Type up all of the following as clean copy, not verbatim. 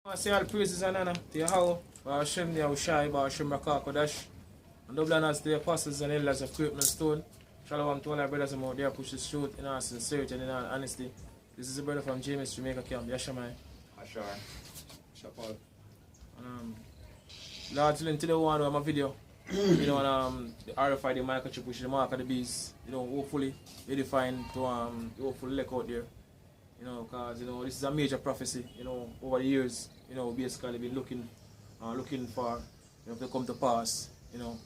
I say all praises and honor to Yahweh, Hashem, Yahushai, Hashem, Kodash, and double honors to the apostles and elders of Create Stone. Shalom to all our brothers and out there push the truth in all sincerity and in all honesty. This is a brother from James, Jamaica Camp, Yashamai. Ashar. Shapal. Lord's willing, today we want to have a video. You know, the RFID microchip, which is the mark of the beast, you know, hopefully edifying to hopefully look out there. You know, because you know this is a major prophecy. You know, over the years, you know, basically been looking for, you know, to come to pass. You know,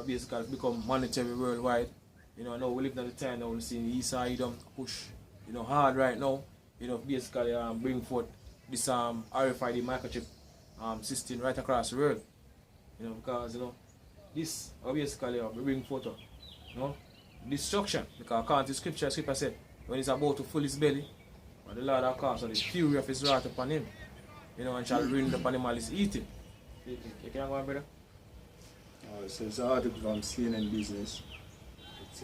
basically become monetary worldwide. You know, now we live in the time now we're seeing the East side push, you know, hard right now. You know, basically bring forth this RFID microchip system right across the world. You know, because you know this basically bring forth, you know, destruction. Because according to scripture said, when he's about to fill his belly, and the Lord will cast the fury of his wrath upon him, you know, and shall rain upon him while he's eating. You can go on, brother? So it's an article from CNN Business. It's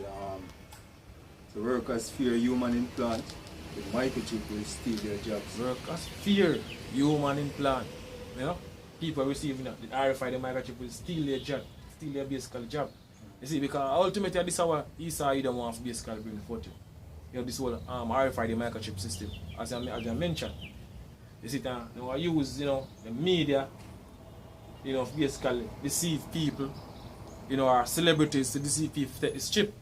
the workers fear human implant. The microchip will steal their jobs. Workers fear human implant. You know, people receiving that. The RFID microchip will steal their job, steal their basic job. You see, because ultimately this is our Esau don't want to basically bring forth. You know, this whole RFID microchip system, as I mentioned. You see, now I use, you know, the media, you know, basically deceive people, you know, our celebrities to deceive people to take this chip.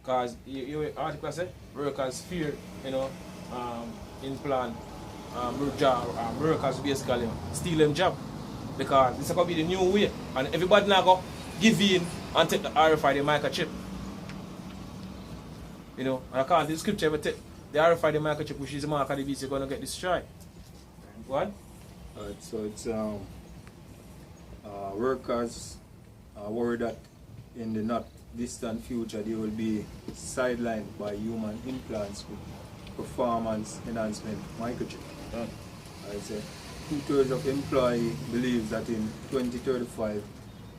Because you article say workers fear, you know, implant workers basically steal them job. Because this is going to be the new way. And everybody now go give in and take the RFID microchip. You know, and I can't, the scripture ever take the RFID microchip, which is the mark of the beast, you're going to get destroyed. What? Alright, so it's workers are worried that in the not distant future they will be sidelined by human implants with performance enhancement microchip. I say 2/3 of employee believes that in 2035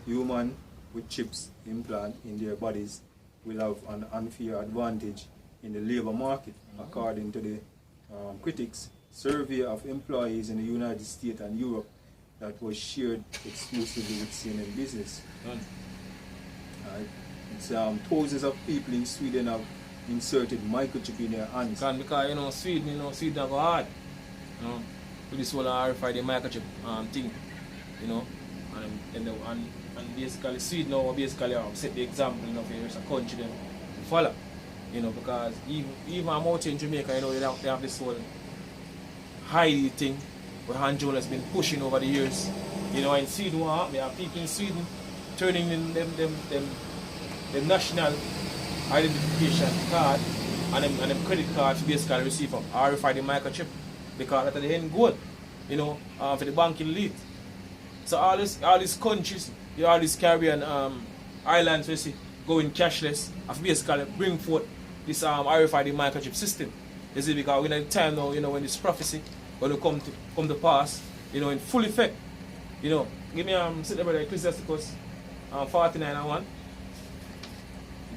human with chips implant in their bodies will have an unfair advantage in the labor market, according to the critics survey of employees in the United States and Europe that was shared exclusively with CNN Business. It's thousands of people in Sweden have inserted microchip in their hands. Because you know Sweden go hard. You know, with this whole RFID microchip thing. You know, and basically Sweden now basically set the example, you know, for a country them to follow. You know, because even I'm out in Jamaica, you know, they have this whole Heidi thing where Hanjol has been pushing over the years. You know, in Sweden there are people in Sweden turning in them national identification card and them credit card to basically receive from RFID microchip, because that's the end goal, you know, for the banking elite. So all these countries, all these Caribbean islands, we see, going cashless, have basically bring forth this RFID microchip system. You see, because we're in a time now, you know, when this prophecy going to come to pass, you know, in full effect. You know, give me sit there, brother, Ecclesiasticus 49:1.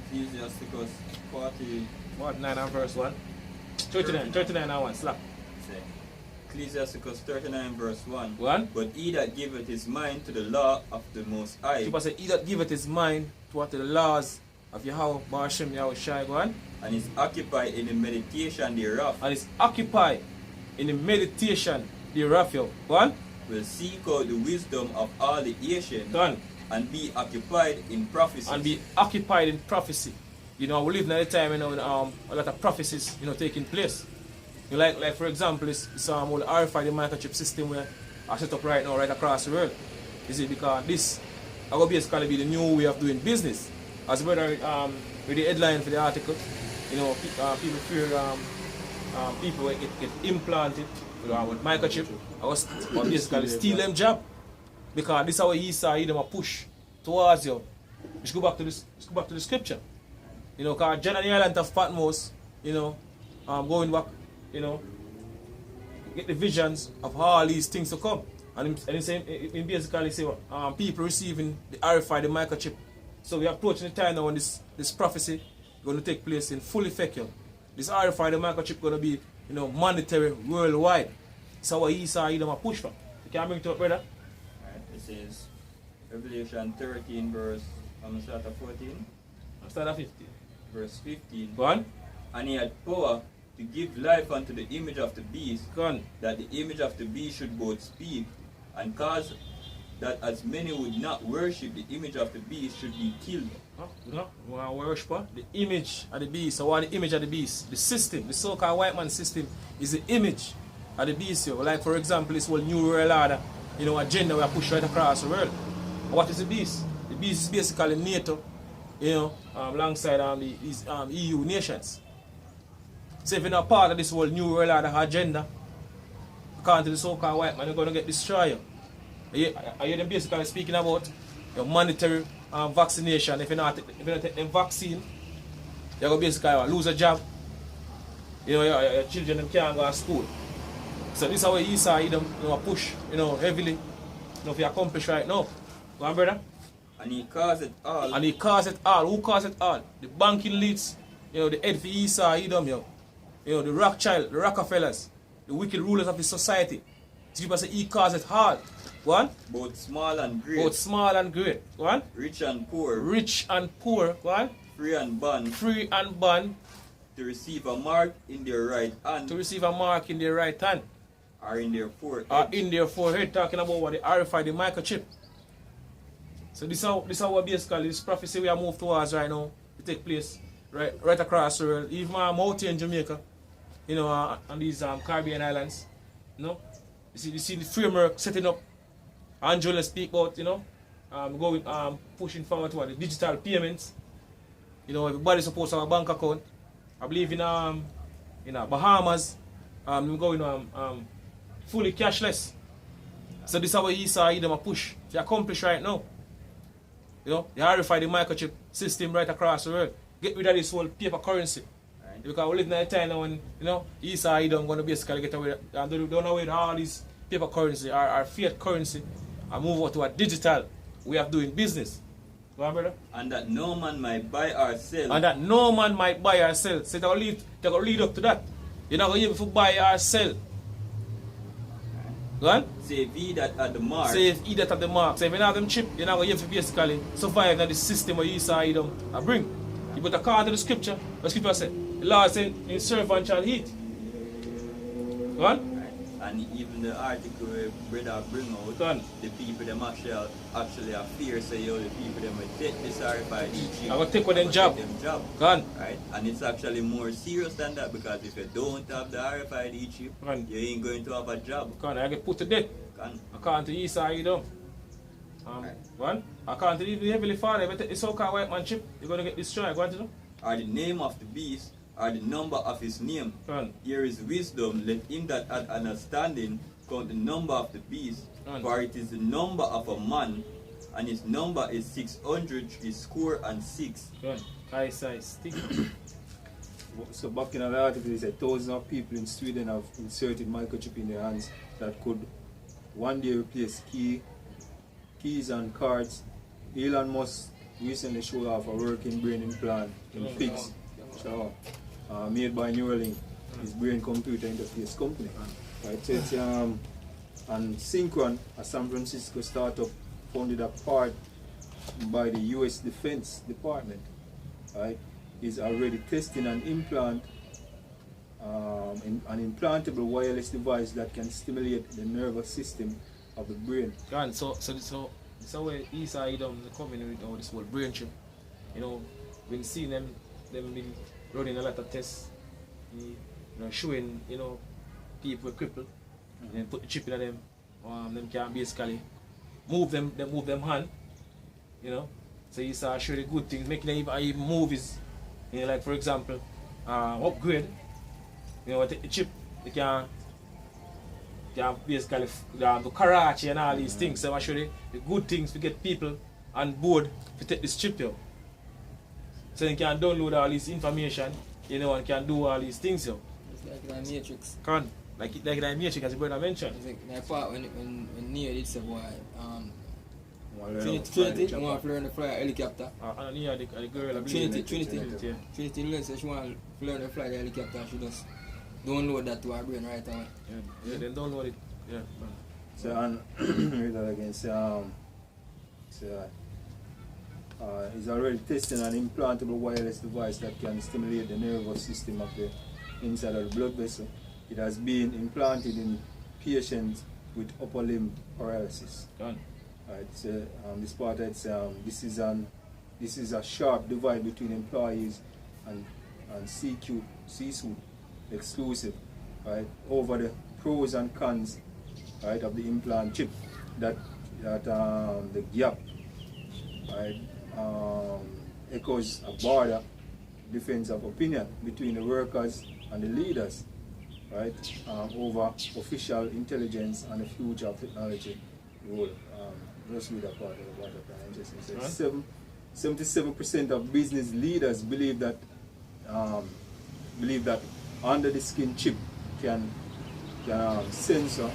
Ecclesiasticus 49 and verse 1. 39 and 1, slap. Ecclesiasticus 39 verse 1. 1. But he that giveth his mind to the law of the Most High, People say, he that giveth his mind to the laws of Yahweh, Hashem, Yahushai, go on. and is occupied in the meditation thereof, And is occupied in the meditation thereof, yo. Go on. will seek out the wisdom of all the ancients, Go on. and be occupied in prophecy. And be occupied in prophecy. You know, we live in a time, you know, a lot of prophecies, you know, taking place. You know, like for example, this whole RFID microchip system where I set up right now, right across the world. You see, because this will basically be the new way of doing business. As brother with the headline for the article, you know, people fear people get implanted with microchip or basically steal them job. Because this is how he saw them a push towards you. Let's go back to the scripture. You know, because John and the island of Patmos, you know, going back, you know, get the visions of all these things to come. And he basically say people receiving the RFID microchip. So we are approaching the time now when this prophecy is going to take place in full effect. This RFID microchip going to be mandatory worldwide. So what Esau Edom a push for. You can bring it up, brother? Right, it says Revelation 13 verse, I'm going to start at 14. I'm start at 15. Verse 15. Go on. And he had power to give life unto the image of the beast, Go on. that the image of the beast should both speak, and cause that as many would not worship the image of the beast should be killed. We want to worship the image of the beast. So what the image of the beast? The system, the so-called white man system is the image of the beast. Like for example, this whole new world order, agenda we are push right across the world. What is the beast? The beast is basically NATO, alongside these EU nations. So if you're not part of this whole new world order agenda, according to the so-called white man, you're going to get destroyed. Are you them basically speaking about your mandatory vaccination? If you not take them vaccine, you're going to basically lose a job. Your children them can't go to school. So this is how Esau Edom push heavily to accomplish right now. Go on, brother. And he caused it all. And he caused it all. Who caused it all? The banking elites, the head for Esau Edom, the Rothschild, the Rockefellers, the wicked rulers of the society. So people say he caused it all. Go on. Both small and great. Both small and great. Go on. Rich and poor. Rich and poor. Go on. Free and bond. Free and bond. To receive a mark in their right hand. To receive a mark in their right hand. Or in their forehead. Or in their forehead. Talking about what they RFID, the microchip. So this is how basically this prophecy we are moved towards right now. It take place right across the world. Even out here in Jamaica, on these Caribbean islands. You see the framework setting up. Angela speak about, going pushing forward toward the digital payments. Everybody's supposed to have a bank account. I believe in Bahamas, going fully cashless. So this is how Esau Edom a push to accomplish right now. They RFID the microchip system right across the world. Get rid of this whole paper currency. Right. Because we live in a time now when Esau Edom going to basically get away and don't know where all these paper currency, our fiat currency, and move over to a digital way of doing business. Go on, brother. And that no man might buy or sell. And that no man might buy or sell. So they're going to lead up to that. You're not going to be able to buy or sell. Go on. Save he that at the mark. Save he that at the mark. So if you don't have them chip, you're not going to be able to basically survive in the system of Esau Edom bring. You put according to the scripture. The scripture said, the Lord said, his servant shall eat. Go on. And even the article brother bring out, the people them actually are fear, say the people them will take this RFID chip. I'm going to take with them job. Gone. Right? And it's actually more serious than that, because if you don't have the RFID chip, you ain't going to have a job. I get put to death. According to Esau Edom. One, according to the Heavenly Father, if you take the so-called white man chip, you're going to get destroyed. Go on to do? Or the name of the beast, or the number of his name. Here is wisdom, let him that hath understanding count the number of the beast, for it is the number of a man, and his number is 666. So back in the article, it said thousands of people in Sweden have inserted microchip in their hands that could one day replace keys and cards. Elon Musk recently showed off a working brain implant in pigs. So, made by Neuralink, his brain computer interface company. Right, so it's and Synchron, a San Francisco startup founded apart by the US Defense Department, right, is already testing an implant, an implantable wireless device that can stimulate the nervous system of the brain. So this way Esau Edom coming with all this whole brain chip. When seeing them been running a lot of tests, showing people crippled, and then put the chip in them, them can basically move them hand, So Esau show the good things, making them even move is, like for example, upgrade. Take the chip, they can basically do karate and all these things. So I show the good things to get people on board to take this chip, So you can download all this information, and can do all these things, It's like the Matrix. Like the Matrix, as the brother mentioned. It's like that part when Neo did say, boy, Trinity, I want to learn to fly a helicopter. Neo, the girl, Trinity said she want to learn to fly the helicopter. She just download that to our brain right away. Yeah, then download it. Yeah. So and read that again. So is already testing an implantable wireless device that can stimulate the nervous system of the inside of the blood vessel. It has been implanted in patients with upper limb paralysis. Done. Right. So this part that's this is a sharp divide between employees and C-suite exclusive, right, over the pros and cons, right, of the implant chip. That the gap, right, echoes a broader difference of opinion between the workers and the leaders, right, over official intelligence and the future of technology role. Just read that part about that. Interesting. So 77% of business leaders believe that under the skin chip can sensor.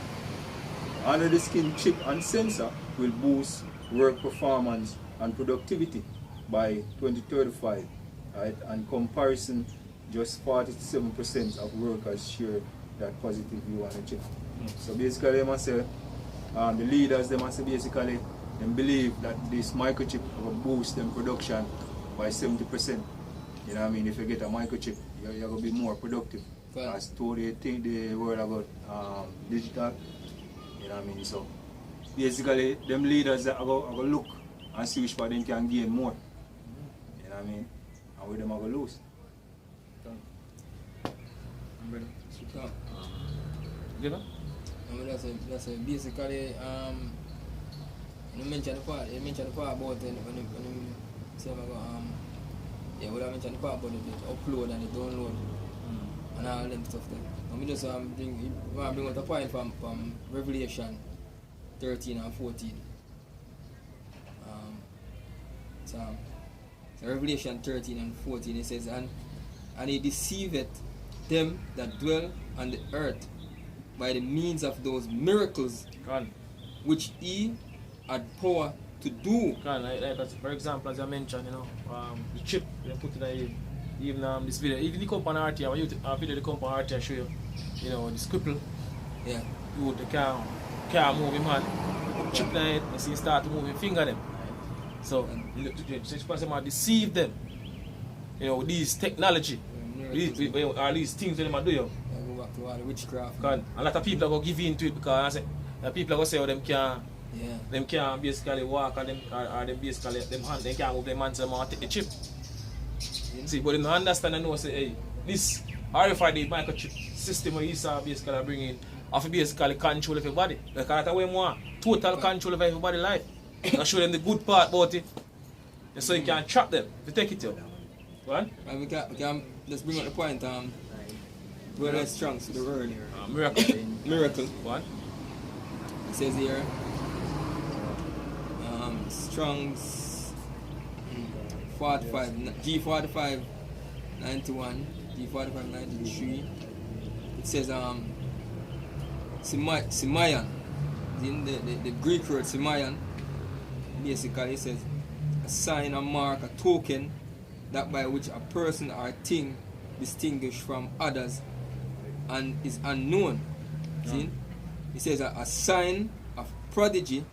Under the skin chip and sensor will boost work performance and productivity by 2035. Right? And comparison, just 47% of workers share that positive view on the chip. So basically, they must say, the leaders, they must say basically, they believe that this microchip will boost them production by 70%. You know what I mean? If you get a microchip, you're going to be more productive. As to they think the word about digital. You know what I mean? So basically, them leaders that are going to look and see which part they can gain more. You know what I mean? And where them are going to lose. I'm ready. So, You know? I mean, that's basically, you mentioned the part about when you say yeah, what I mentioned the part about the upload and the download and all them stuff there. I mean, just bring out a point from Revelation 13 and 14. So Revelation 13 and 14, it says, and he deceiveth them that dwell on the earth by the means of those miracles which he had power to do. Like for example, as I mentioned, the chip they put in even this video, even the company RT, when you video the company RT, I show you, the scribble. Yeah. You the car moving man, chip in it, and see you start to move your finger them. So such person might deceive them. With these technology, these things that they might do. Go back to all the witchcraft. A lot of people are going to give in to it because people are going to say them can't basically walk or them basically them hand, they can't move their hands and take the chip. See, but they don't understand and know say, hey, this RFID microchip system where you saw basically bringing of basically control of everybody. Like that's way more total control of everybody's life. And show them the good part about it. So you can trap them if you take it out. What? And we can just bring up the point, where is strong to the word? Miracle. Miracle. What? It says here, Strong's 45, G45 91, G45 93. It says Simayan. The Greek word Simayan basically it says a sign, a mark, a token that by which a person or thing distinguished from others and is unknown. See? It says a sign of prodigy,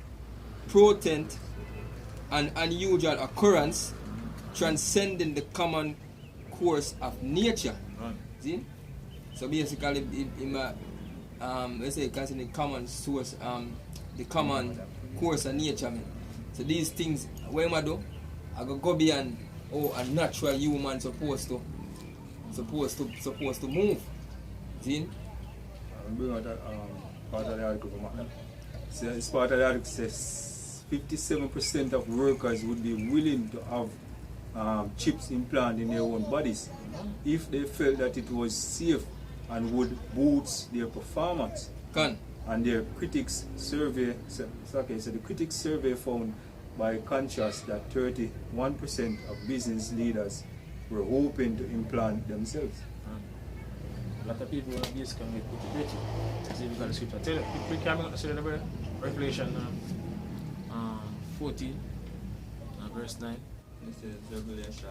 portent, and unusual occurrence transcending the common course of nature. See? So basically, let's say concerning the common source, the common course of nature. Man. So these things, what am I do? I go beyond a natural human supposed to move. See? I'll bring out that part of the article from Matt. So this part of the article says 57% of workers would be willing to have chips implanted in their own bodies if they felt that it was safe and would boost their performance. And their critics survey, so the critics survey found by contrast that 31% of business leaders were hoping to implant themselves. A lot of people want to basically put it ready. See if you got the scripture. Tell you, we can see the Revelation 14, verse 9. This is Revelation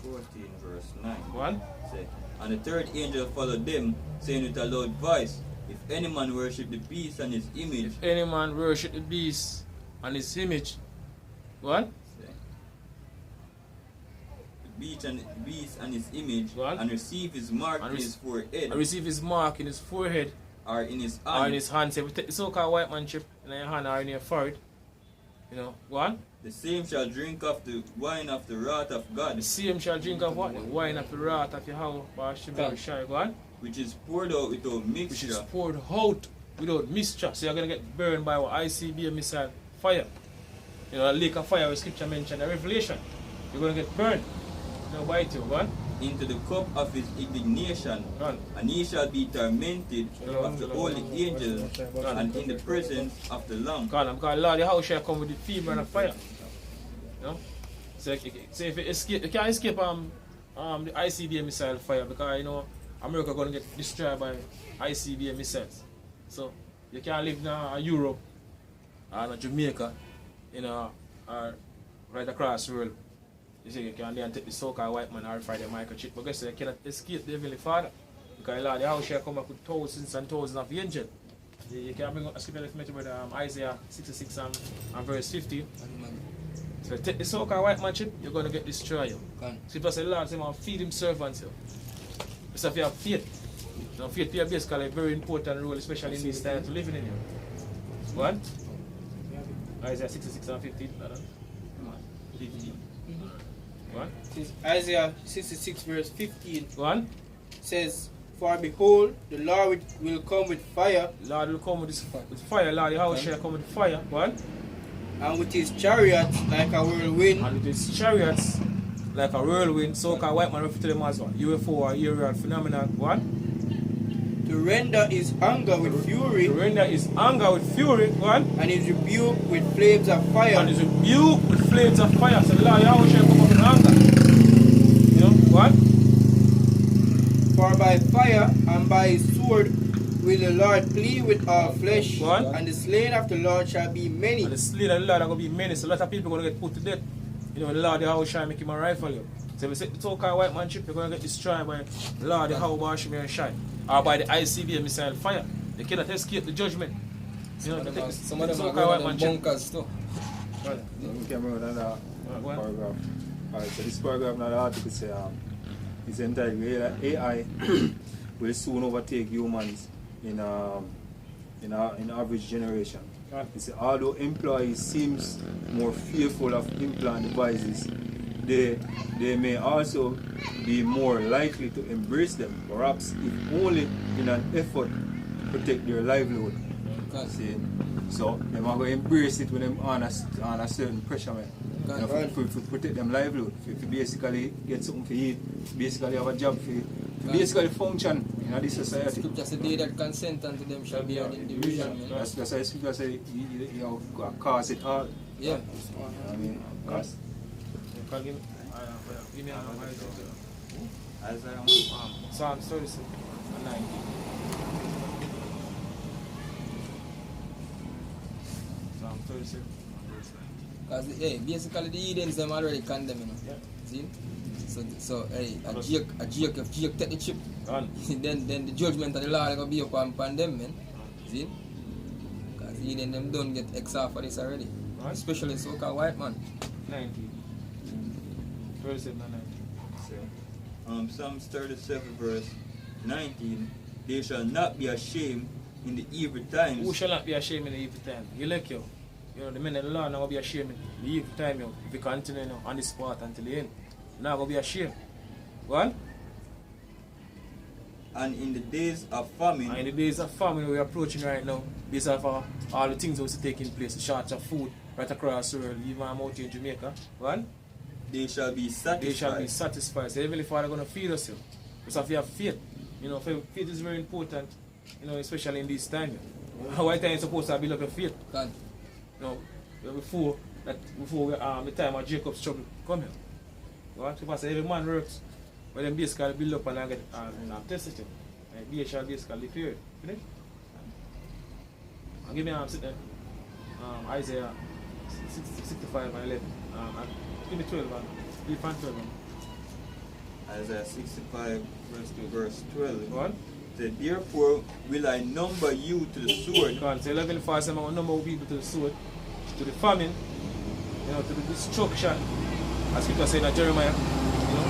14 verse 9. One. Say, and the third angel followed them, saying with a loud voice, if any man worship the beast and his image, If any man worship the beast and his image, what? say, the beast and his image, What? and receive his mark in his forehead, And receive his mark in his forehead or in his or hand, in his hand. Say, if you take the so-called white man chip in your hand or in your forehead, you know, what? the same shall drink of the wine of the wrath of God, The same shall drink of what? The wine of the wrath of Yahweh, which is poured out without which is mixture. poured out without mixture. So you're going to get burned by what ICBM missile fire. You know, a lake of fire, where scripture mentioned in Revelation. You're going to get burned. No bite you, go on. Into the cup of his indignation, Go on. and he shall be tormented of the holy angels on. and in the presence of the Lamb. Go on, because Lord, the house shall come with the fever and the fire. You know? So if you escape, you can't escape the ICBM missile fire, because you know America going to get destroyed by ICBM missiles. So you can't live in Europe or in Jamaica, you know, or right across the world. You see, you can then take the so-called white man or fight the microchip, but guess you cannot escape the Heavenly Father. Because Lord, the house shall come up with thousands and thousands of angels. You can bring up a scripture with Isaiah 66 and verse 50. So take the so-called white man chip, you're going to get destroyed. Scripture says, Lord, say, man, feed him servants. So if you have faith, now faith plays basically a very important role, especially in this time to living in you. What? Isaiah 66 and 50. What? Isaiah 66 verse 15 One. says, for behold, the Lord will come with fire, Lord will come with fire. Lord, the house shall come with fire. One. and with his chariots like a whirlwind, And with his chariots like a whirlwind. So-called white man refer to them as what? UFO or aerial phenomenon. One. to render his anger with fury, To render his anger with fury. One. and his rebuke with flames of fire. And his rebuke with flames of fire. So Lord, the house shall come up with anger. You know. What? For by fire and by his sword will the Lord plead with all flesh, What? and the slain of the Lord shall be many. And the slain of the Lord are going to be many. So a lot of people are going to get put to death. You know, the Lord, the house shall make him a rifle you. So if you say the so-called white man chip, you're going to get destroyed by the Lord, the house shall and shine. Or by the ICBM missile fire. They cannot escape the judgment. You know, Some of them are so-called going white in man chip. bunkers too. Right. We can remember that What? paragraph. Alright, so this paragraph in the article says it's entitled AI will soon overtake humans in average generation. Right. It says although employees seems more fearful of implant devices, they may also be more likely to embrace them, perhaps if only in an effort to protect their livelihood. See? So they are going to embrace it when they on a certain pressure, man. You know, to protect them livelihood, to basically get something to eat, basically have a job, to basically function in this society. Scripture says they that consent unto them shall be an individual. That's why Scripture say you cause it all. Yeah. I mean, cause. Give me Isaiah Psalm 36 and 9. Psalm 36 and verse 9. Because basically the Edens them already condemned, you know. Yeah. See? So hey, a Jake if Jake take the chip, Gone. then the judgment of the Lord gonna be upon them, man. See? Because Eden them don't get exile for this already. Right. Especially so-called white man. 19. 37 and 19. Psalms 37 verse 19, they shall not be ashamed in the evil times. Who shall not be ashamed in the evil time? You like you. You know, the men of the Lord not going to be ashamed in the evil time, you know, if you continue, you know, on this path until the end. You're not going to be ashamed. Go on. And in the days of famine, And in the days of famine we're approaching right now, based off all the things that was taking place, the shortage of food right across the world, even I'm out here in Jamaica. Go on. they shall be satisfied. They shall be satisfied. So Heavenly Father going to feed us, you. Because if you have faith, you know, faith is very important, you know, especially in this time. Why time is supposed to build up your faith? God. You know, before the time of Jacob's trouble come here. What? Because every man works, but then basically build up and I get tested. And they shall basically fear it. Finish? And give me sit there. Isaiah 65 and 11. Give me 12 and 12. Isaiah 65 verse 12. Go on. Said, therefore will I number you to the sword. Go on. So 11 fast, I'm going to number people to the sword, to the famine, you know, to the destruction. As Scripture said in Jeremiah, you know,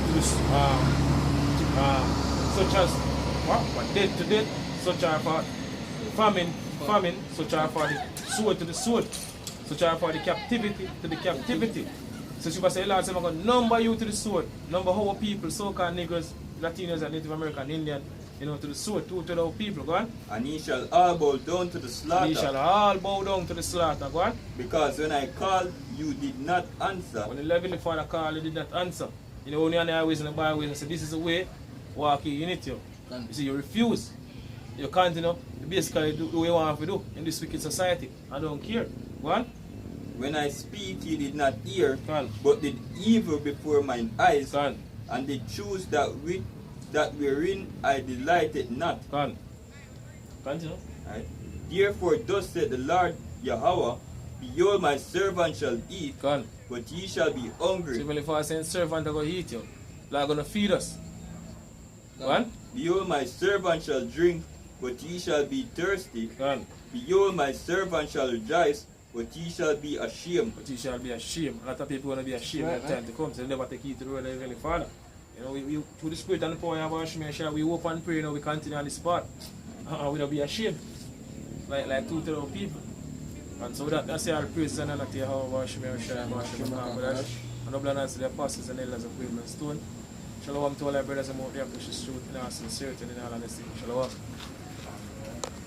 to this, such as what death to death, such are for famine, such are for the sword, such are for the captivity to the captivity. So Scripture said, Lord, I'm going to number you to the sword, number our people, so-called Negroes, Latinos and Native American, Indian, you know, to the sword, to our people, go on. And ye shall all bow down to the slaughter. And ye shall all bow down to the slaughter, go on. Because when I called, you did not answer. When the Heavenly Father called, you did not answer. You know, only on the highways and the byways and say, this is the way, walk in it. You see, you refuse. You continue, you basically do what you want to do in this wicked society. I don't care. Go on. When I speak, ye did not hear, Go on. but did evil before mine eyes, Go on. and did choose that wherein I delighted not. Go on. Continue. Right? Therefore thus said the Lord Yahweh, behold, my servant shall eat, Go on. but ye shall be So hungry. Heavenly Father saying, servant are going to eat you. Lord going to feed us. Go on. Behold, my servant shall drink, but ye shall be thirsty. Go on. Behold, my servant shall rejoice, but ye shall be ashamed. But you shall be ashamed. A lot of people want to be ashamed when the time to come. So they never take heed to the word of the Heavenly Father. You know, we through the Spirit and the power of our Shemeshah, we hope and pray, you know, we continue on this spot. We don't be ashamed. Like two to our people. And so that's all praise and honor to Yahweh, Shemeshah, and Shemeshah. And the blood and the apostles and elders of Cleveland Stone. Shalom to all our brothers and more, the precious truth in our sincerity and in all honesty. Shalom.